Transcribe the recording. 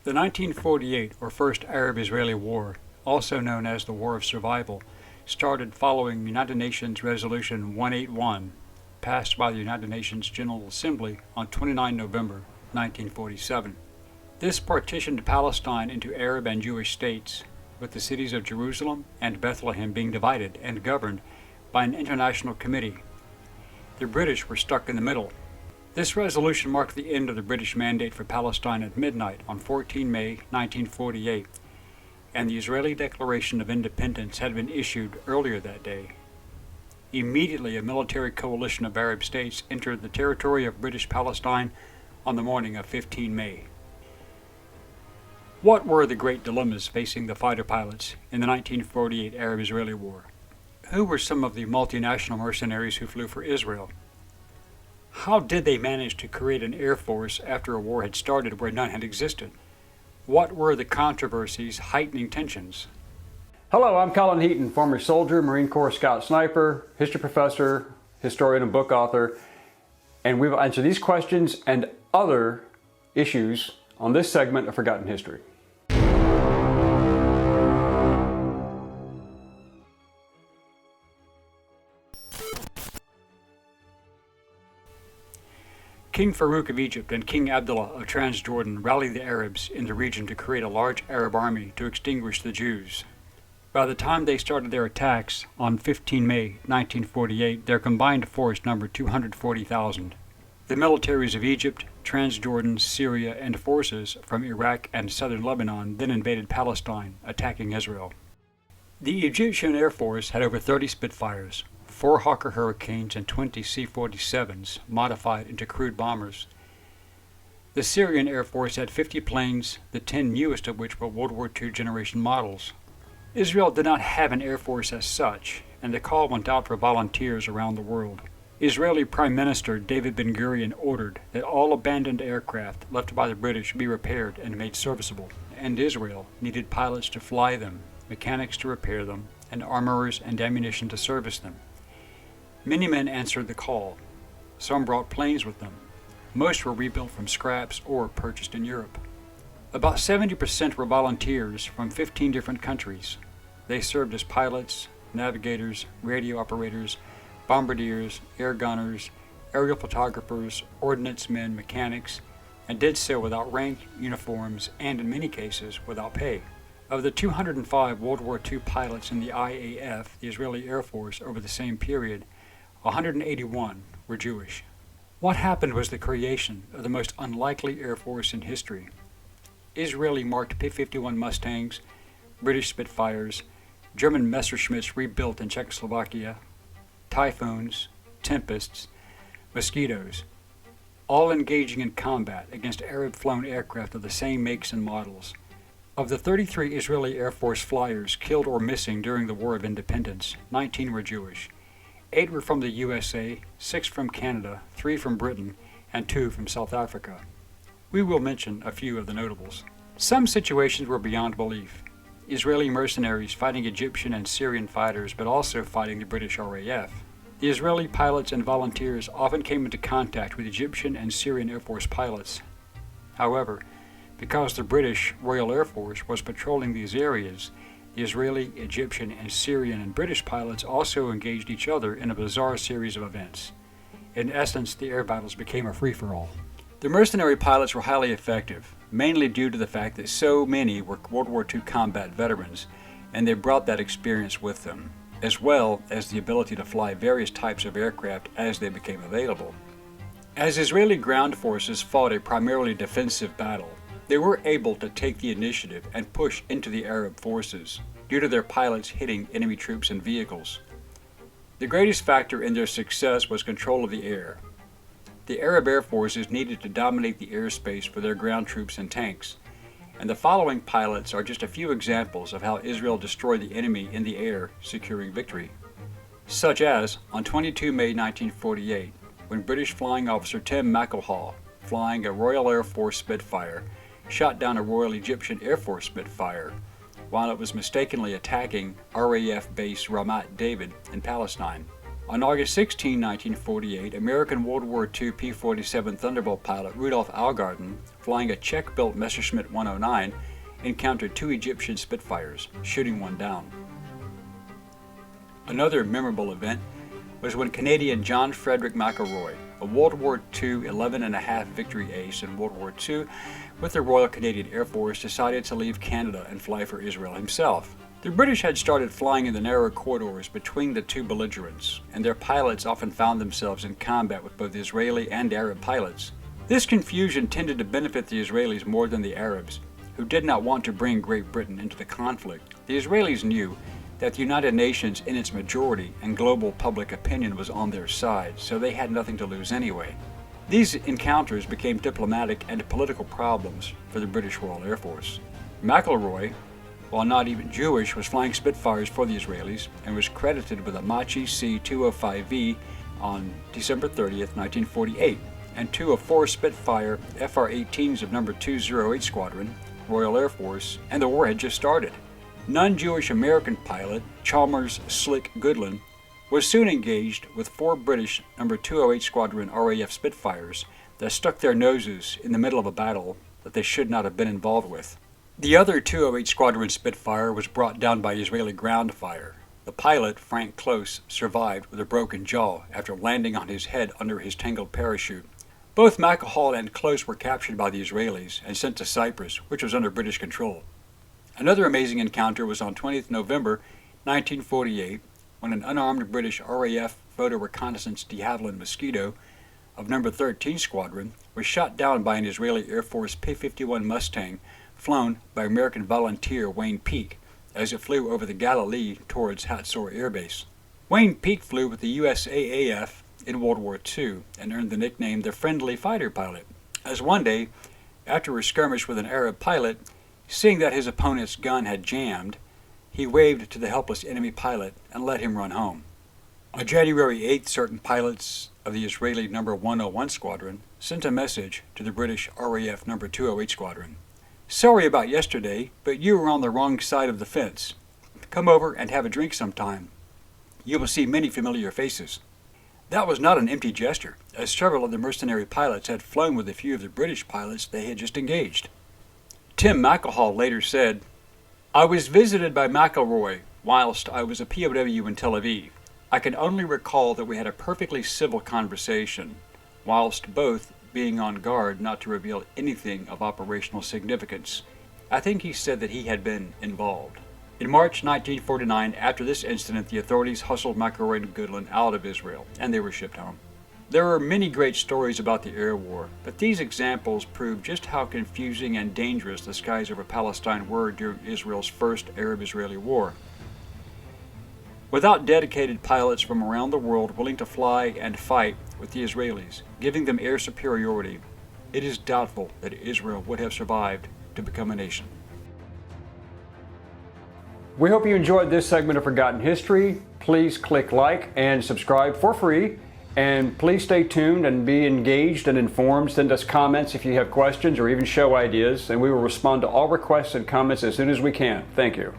The 1948 or First Arab-Israeli War, also known as the War of Survival, started following United Nations Resolution 181, passed by the United Nations General Assembly on 29 November 1947. This partitioned Palestine into Arab and Jewish states, with the cities of Jerusalem and Bethlehem being divided and governed by an international committee. The British were stuck in the middle. This resolution marked the end of the British mandate for Palestine at midnight on 14 May 1948, and the Israeli Declaration of Independence had been issued earlier that day. Immediately, a military coalition of Arab states entered the territory of British Palestine on the morning of 15 May. What were the great dilemmas facing the fighter pilots in the 1948 Arab-Israeli War? Who were some of the multinational mercenaries who flew for Israel? How did they manage to create an air force after a war had started where none had existed? What were the controversies heightening tensions? Hello, I'm Colin Heaton, former soldier, Marine Corps Scout Sniper, history professor, historian and book author, and we will answer these questions and other issues on this segment of Forgotten History. King Farouk of Egypt and King Abdullah of Transjordan rallied the Arabs in the region to create a large Arab army to extinguish the Jews. By the time they started their attacks on 15 May 1948, their combined force numbered 240,000. The militaries of Egypt, Transjordan, Syria, and forces from Iraq and southern Lebanon then invaded Palestine, attacking Israel. The Egyptian Air Force had over 30 Spitfires, 4 Hawker Hurricanes, and 20 C-47s modified into crude bombers. The Syrian Air Force had 50 planes, the 10 newest of which were World War II generation models. Israel did not have an air force as such, and the call went out for volunteers around the world. Israeli Prime Minister David Ben-Gurion ordered that all abandoned aircraft left by the British be repaired and made serviceable, and Israel needed pilots to fly them, mechanics to repair them, and armorers and ammunition to service them. Many men answered the call. Some brought planes with them. Most were rebuilt from scraps or purchased in Europe. About 70% were volunteers from 15 different countries. They served as pilots, navigators, radio operators, bombardiers, air gunners, aerial photographers, ordnance men, mechanics, and did so without rank, uniforms, and in many cases without pay. Of the 205 World War II pilots in the IAF, the Israeli Air Force, over the same period, 181 were Jewish. What happened was the creation of the most unlikely Air Force in history. Israeli marked P-51 Mustangs, British Spitfires, German Messerschmitts rebuilt in Czechoslovakia, Typhoons, Tempests, Mosquitoes, all engaging in combat against Arab-flown aircraft of the same makes and models. Of the 33 Israeli Air Force flyers killed or missing during the War of Independence, 19 were Jewish. 8 were from the USA, 6 from Canada, 3 from Britain, and 2 from South Africa. We will mention a few of the notables. Some situations were beyond belief. Israeli mercenaries fighting Egyptian and Syrian fighters, but also fighting the British RAF. The Israeli pilots and volunteers often came into contact with Egyptian and Syrian Air Force pilots. However, because the British Royal Air Force was patrolling these areas, the Israeli, Egyptian, and Syrian and British pilots also engaged each other in a bizarre series of events. In essence, the air battles became a free-for-all. The mercenary pilots were highly effective, mainly due to the fact that so many were World War II combat veterans, and they brought that experience with them, as well as the ability to fly various types of aircraft as they became available. As Israeli ground forces fought a primarily defensive battle, they were able to take the initiative and push into the Arab forces due to their pilots hitting enemy troops and vehicles. The greatest factor in their success was control of the air. The Arab air forces needed to dominate the airspace for their ground troops and tanks, and the following pilots are just a few examples of how Israel destroyed the enemy in the air, securing victory. Such as, on 22 May 1948, when British flying officer Tim Machal, flying a Royal Air Force Spitfire, shot down a Royal Egyptian Air Force Spitfire while it was mistakenly attacking RAF base Ramat David in Palestine. On August 16, 1948, American World War II P-47 Thunderbolt pilot Rudolf Algarden, flying a Czech-built Messerschmitt 109, encountered 2 Egyptian Spitfires, shooting one down. Another memorable event was when Canadian John Frederick McElroy, a World War II 11.5 victory ace in World War II with the Royal Canadian Air Force, decided to leave Canada and fly for Israel himself. The British had started flying in the narrow corridors between the two belligerents, and their pilots often found themselves in combat with both Israeli and Arab pilots. This confusion tended to benefit the Israelis more than the Arabs, who did not want to bring Great Britain into the conflict. The Israelis knew that the United Nations in its majority and global public opinion was on their side, so they had nothing to lose anyway. These encounters became diplomatic and political problems for the British Royal Air Force. McElroy, while not even Jewish, was flying Spitfires for the Israelis and was credited with a Machal C-205V on December 30th, 1948, and 2 of 4 Spitfire FR-18s of No. 208 Squadron, Royal Air Force, and the war had just started. Non-Jewish American pilot Chalmers Slick Goodland was soon engaged with 4 British No. 208 Squadron RAF Spitfires that stuck their noses in the middle of a battle that they should not have been involved with. The other 208 Squadron Spitfire was brought down by Israeli ground fire. The pilot, Frank Close, survived with a broken jaw after landing on his head under his tangled parachute. Both Machal and Close were captured by the Israelis and sent to Cyprus, which was under British control. Another amazing encounter was on 20th November 1948, when an unarmed British RAF photo reconnaissance de Havilland Mosquito of No. 13 Squadron was shot down by an Israeli Air Force P-51 Mustang flown by American volunteer Wayne Peake as it flew over the Galilee towards Hatzor Air Base. Wayne Peake flew with the USAAF in World War II and earned the nickname the Friendly Fighter Pilot, as one day, after a skirmish with an Arab pilot, seeing that his opponent's gun had jammed, he waved to the helpless enemy pilot and let him run home. On January 8th, certain pilots of the Israeli No. 101 Squadron sent a message to the British RAF No. 208 Squadron. "Sorry about yesterday, but you were on the wrong side of the fence. Come over and have a drink sometime. You will see many familiar faces." That was not an empty gesture, as several of the mercenary pilots had flown with a few of the British pilots they had just engaged. Tim Machal later said, "I was visited by McElroy whilst I was a POW in Tel Aviv. I can only recall that we had a perfectly civil conversation, whilst both being on guard not to reveal anything of operational significance. I think he said that he had been involved." In March 1949, after this incident, the authorities hustled McElroy and Goodland out of Israel, and they were shipped home. There are many great stories about the air war, but these examples prove just how confusing and dangerous the skies over Palestine were during Israel's first Arab-Israeli war. Without dedicated pilots from around the world willing to fly and fight with the Israelis, giving them air superiority, it is doubtful that Israel would have survived to become a nation. We hope you enjoyed this segment of Forgotten History. Please click like and subscribe for free. And please stay tuned and be engaged and informed. Send us comments if you have questions or even show ideas, and we will respond to all requests and comments as soon as we can. Thank you.